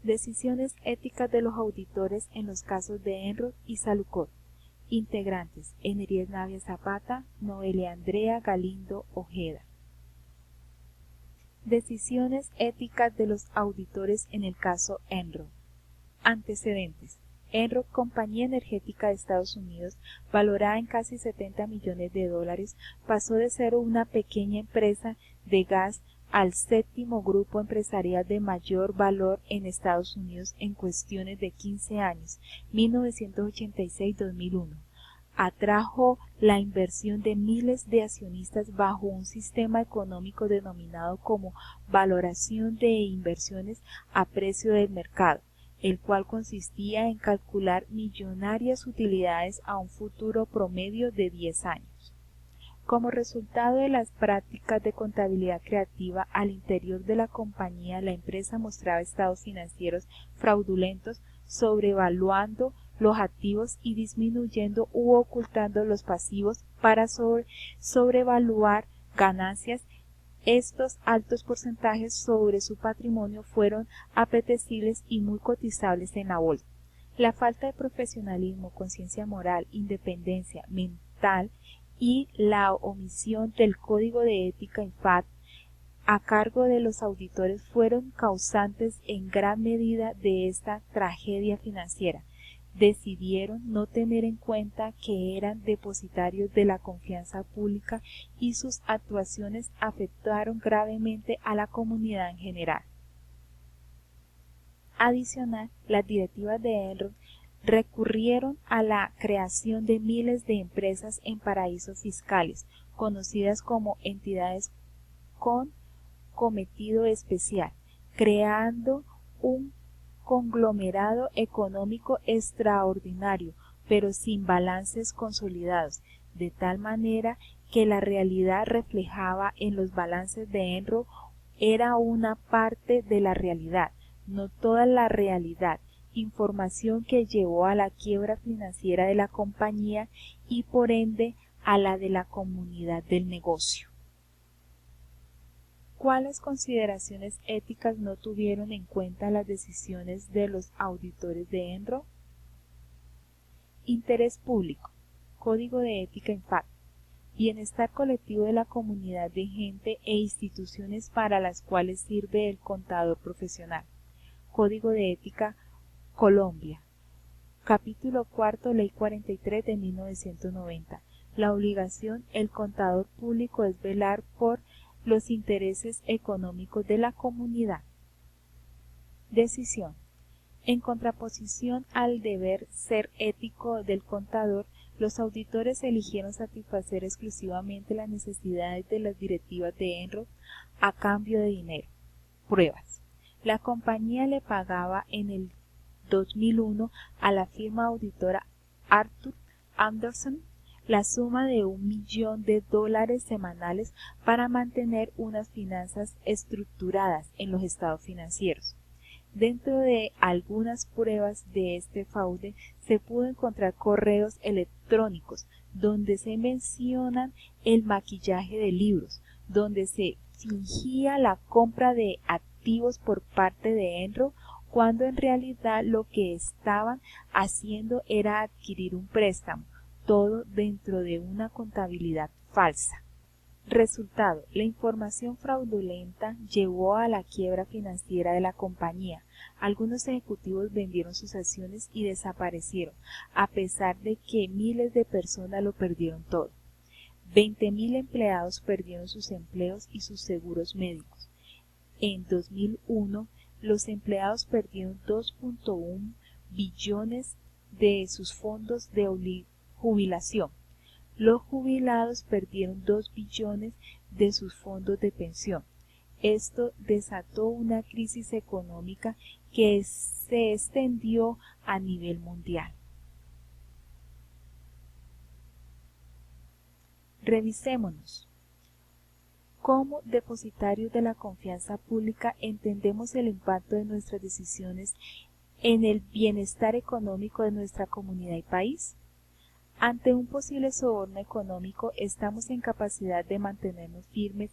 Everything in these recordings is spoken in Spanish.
Decisiones éticas de los auditores en los casos de Enron y Salucor. Integrantes: Enrique Navia Zapata, Noelia Andrea Galindo Ojeda. Decisiones éticas de los auditores en el caso Enron. Antecedentes: Enron, compañía energética de Estados Unidos, valorada en casi $70 millones, pasó de ser una pequeña empresa de gas al séptimo grupo empresarial de mayor valor en Estados Unidos en cuestiones de 15 años, 1986-2001. Atrajo la inversión de miles de accionistas bajo un sistema económico denominado como valoración de inversiones a precio del mercado, el cual consistía en calcular millonarias utilidades a un futuro promedio de 10 años. Como resultado de las prácticas de contabilidad creativa al interior de la compañía, la empresa mostraba estados financieros fraudulentos, sobrevaluando los activos y disminuyendo u ocultando los pasivos para sobrevaluar ganancias. Estos altos porcentajes sobre su patrimonio fueron apetecibles y muy cotizables en la bolsa. La falta de profesionalismo, conciencia moral, independencia mental y la omisión del Código de Ética INFAT a cargo de los auditores fueron causantes en gran medida de esta tragedia financiera. Decidieron no tener en cuenta que eran depositarios de la confianza pública y sus actuaciones afectaron gravemente a la comunidad en general. Adicional, las directivas de Enron recurrieron a la creación de miles de empresas en paraísos fiscales, conocidas como entidades con cometido especial, creando un conglomerado económico extraordinario, pero sin balances consolidados, de tal manera que la realidad reflejada en los balances de Enron era una parte de la realidad, no toda la realidad, información que llevó a la quiebra financiera de la compañía y por ende a la de la comunidad del negocio. ¿Cuáles consideraciones éticas no tuvieron en cuenta las decisiones de los auditores de Enron? Interés público, Código de Ética INFAT, bienestar colectivo de la comunidad de gente e instituciones para las cuales sirve el contador profesional, Código de Ética Colombia, capítulo 4, Ley 43 de 1990. La obligación del contador público es velar por los intereses económicos de la comunidad. Decisión. En contraposición al deber ser ético del contador, los auditores eligieron satisfacer exclusivamente las necesidades de las directivas de Enron a cambio de dinero. Pruebas. La compañía le pagaba en el 2001 a la firma auditora Arthur Andersen la suma de $1 millón semanales para mantener unas finanzas estructuradas en los estados financieros. Dentro de algunas pruebas de este fraude se pudo encontrar correos electrónicos donde se mencionan el maquillaje de libros, donde se fingía la compra de activos por parte de Enron, cuando en realidad lo que estaban haciendo era adquirir un préstamo, todo dentro de una contabilidad falsa. Resultado: la información fraudulenta llevó a la quiebra financiera de la compañía. Algunos ejecutivos vendieron sus acciones y desaparecieron, a pesar de que miles de personas lo perdieron todo. 20.000 empleados perdieron sus empleos y sus seguros médicos. En 2001, los empleados perdieron 2.1 billones de sus fondos de jubilación. Los jubilados perdieron 2 billones de sus fondos de pensión. Esto desató una crisis económica que se extendió a nivel mundial. Revisémonos. Como depositarios de la confianza pública, entendemos el impacto de nuestras decisiones en el bienestar económico de nuestra comunidad y país. Ante un posible soborno económico, ¿estamos en capacidad de mantenernos firmes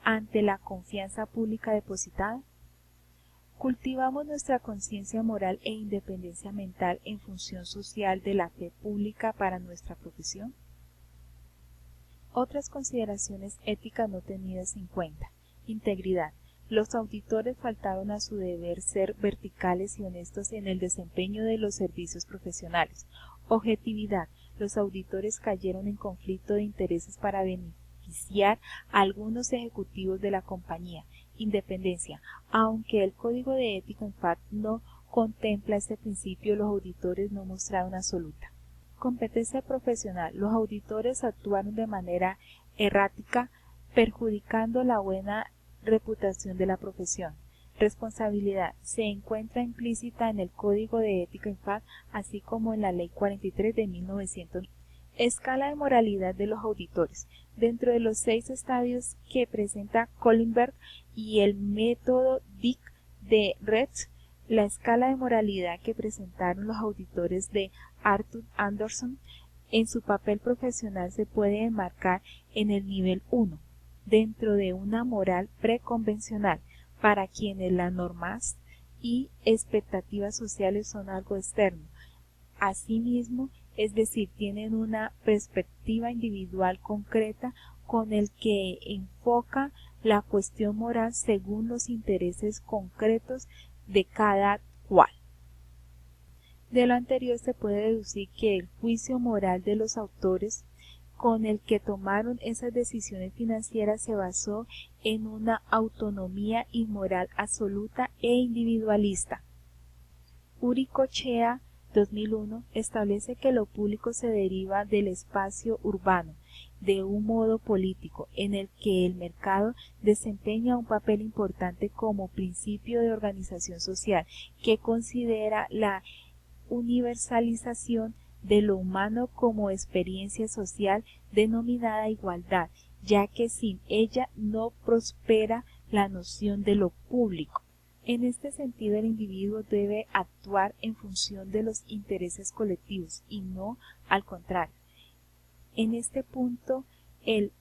ante la confianza pública depositada? Cultivamos nuestra conciencia moral e independencia mental en función social de la fe pública para nuestra profesión. Otras consideraciones éticas no tenidas en cuenta. Integridad. Los auditores faltaron a su deber ser verticales y honestos en el desempeño de los servicios profesionales. Objetividad. Los auditores cayeron en conflicto de intereses para beneficiar a algunos ejecutivos de la compañía. Independencia. Aunque el Código de Ética en FAT no contempla este principio, los auditores no mostraron absoluta. Competencia profesional. Los auditores actuaron de manera errática, perjudicando la buena reputación de la profesión. Responsabilidad. Se encuentra implícita en el Código de Ética en FAT, así como en la Ley 43 de 1900. Escala de moralidad de los auditores. Dentro de los 6 estadios que presenta Kohlberg y el método Dick de Retz, la escala de moralidad que presentaron los auditores de Arthur Anderson en su papel profesional se puede enmarcar en el nivel 1, dentro de una moral preconvencional, para quienes las normas y expectativas sociales son algo externo. Asimismo, es decir, tienen una perspectiva individual concreta con el que enfoca la cuestión moral según los intereses concretos de cada cual. De lo anterior se puede deducir que el juicio moral de los autores con el que tomaron esas decisiones financieras se basó en una autonomía inmoral absoluta e individualista. Uricochea 2001 establece que lo público se deriva del espacio urbano de un modo político en el que el mercado desempeña un papel importante como principio de organización social que considera la universalización de lo humano como experiencia social denominada igualdad, ya que sin ella no prospera la noción de lo público. En este sentido, el individuo debe actuar en función de los intereses colectivos y no al contrario. En este punto, el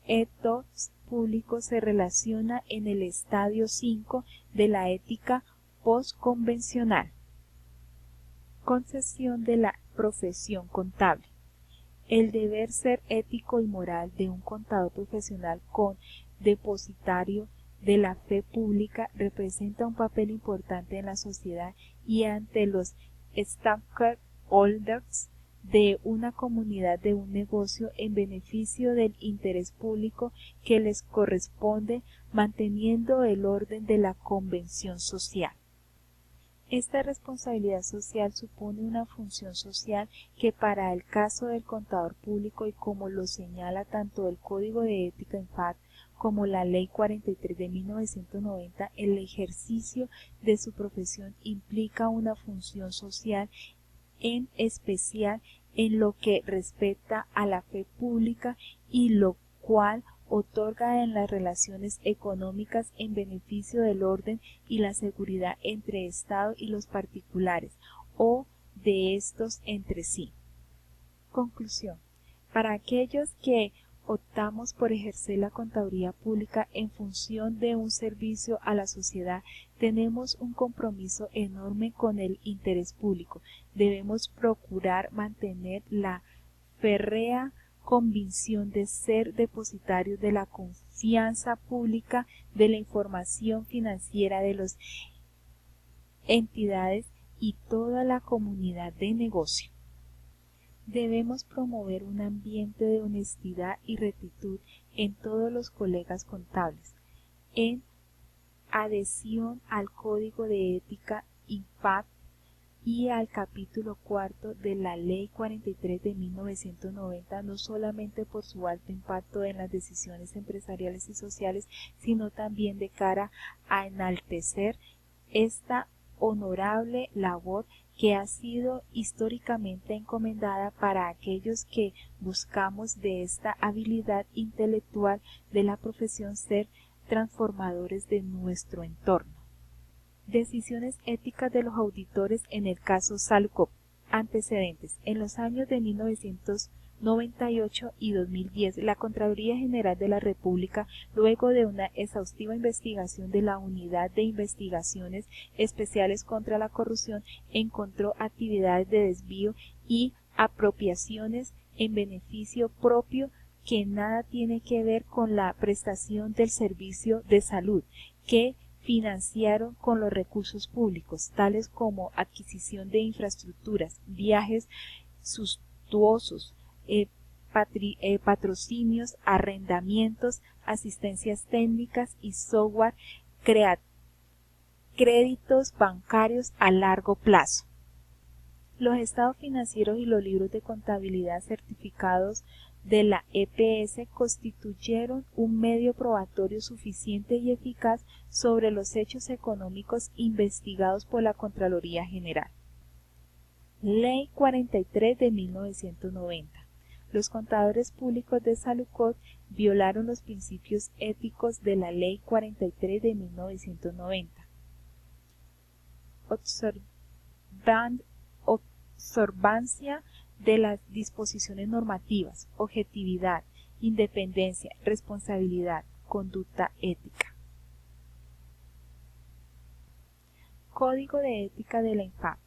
ethos público se relaciona en el estadio 5 de la ética postconvencional. Concepción de la profesión contable. El deber ser ético y moral de un contador profesional con depositario de la fe pública representa un papel importante en la sociedad y ante los stakeholders de una comunidad de un negocio en beneficio del interés público que les corresponde, manteniendo el orden de la convención social. Esta responsabilidad social supone una función social que para el caso del contador público y como lo señala tanto el Código de Ética en FAT como la Ley 43 de 1990, el ejercicio de su profesión implica una función social, en especial en lo que respecta a la fe pública y lo cual otorga en las relaciones económicas en beneficio del orden y la seguridad entre Estado y los particulares, o de estos entre sí. Conclusión. Para aquellos que optamos por ejercer la contaduría pública en función de un servicio a la sociedad, tenemos un compromiso enorme con el interés público. Debemos procurar mantener la férrea convicción de ser depositarios de la confianza pública de la información financiera de las entidades y toda la comunidad de negocio. Debemos promover un ambiente de honestidad y rectitud en todos los colegas contables, en adhesión al Código de Ética INFAT y al capítulo 4 de la Ley 43 de 1990, no solamente por su alto impacto en las decisiones empresariales y sociales, sino también de cara a enaltecer esta honorable labor que ha sido históricamente encomendada para aquellos que buscamos de esta habilidad intelectual de la profesión ser transformadores de nuestro entorno. Decisiones éticas de los auditores en el caso Salukov. Antecedentes. En los años de 1990 98 y 2010, la Contraloría General de la República, luego de una exhaustiva investigación de la Unidad de Investigaciones Especiales contra la Corrupción, encontró actividades de desvío y apropiaciones en beneficio propio que nada tiene que ver con la prestación del servicio de salud, que financiaron con los recursos públicos, tales como adquisición de infraestructuras, viajes suntuosos, patrocinios, arrendamientos, asistencias técnicas y software, créditos bancarios a largo plazo. Los estados financieros y los libros de contabilidad certificados de la EPS constituyeron un medio probatorio suficiente y eficaz sobre los hechos económicos investigados por la Contraloría General. Ley 43 de 1990. Los contadores públicos de Salucot violaron los principios éticos de la Ley 43 de 1990. Observancia de las disposiciones normativas, objetividad, independencia, responsabilidad, conducta ética. Código de ética de la INFAP.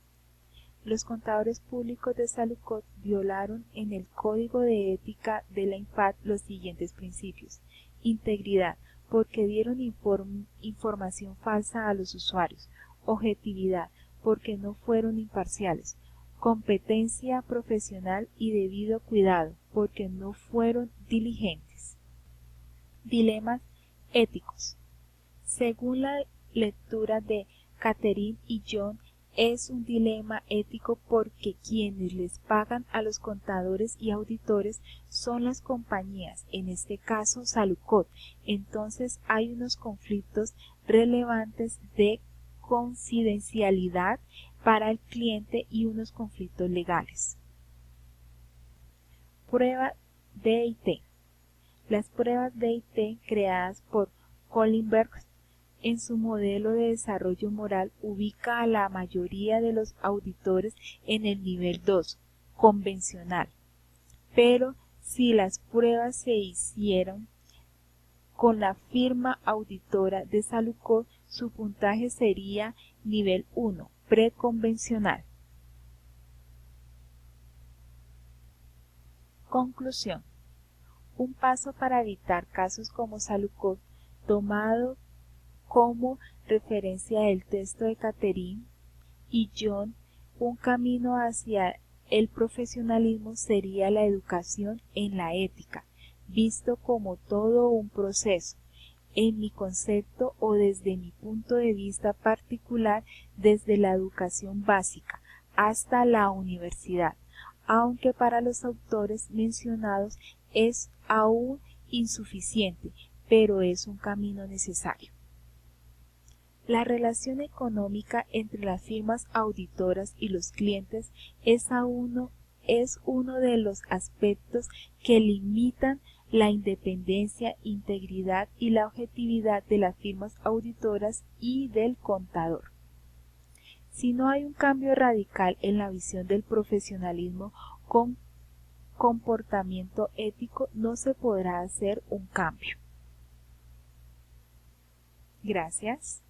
Los contadores públicos de Salucot violaron en el Código de ética de la INFAP los siguientes principios: integridad, porque dieron información falsa a los usuarios; objetividad, porque no fueron imparciales; competencia profesional y debido cuidado, porque no fueron diligentes. Dilemas éticos. Según la lectura de Catherine y John, es un dilema ético porque quienes les pagan a los contadores y auditores son las compañías, en este caso Salucot. Entonces hay unos conflictos relevantes de confidencialidad para el cliente y unos conflictos legales. Prueba DIT. Las pruebas DIT creadas por Kohlberg en su modelo de desarrollo moral ubica a la mayoría de los auditores en el nivel 2, convencional. Pero si las pruebas se hicieron con la firma auditora de Salucot, su puntaje sería nivel 1, preconvencional. Conclusión. Un paso para evitar casos como Salucot, tomado como referencia el texto de Catherine y John, un camino hacia el profesionalismo sería la educación en la ética, visto como todo un proceso. En mi concepto o desde mi punto de vista particular, desde la educación básica hasta la universidad, aunque para los autores mencionados es aún insuficiente, pero es un camino necesario. La relación económica entre las firmas auditoras y los clientes es uno de los aspectos que limitan la independencia, integridad y la objetividad de las firmas auditoras y del contador. Si no hay un cambio radical en la visión del profesionalismo con comportamiento ético, no se podrá hacer un cambio. Gracias.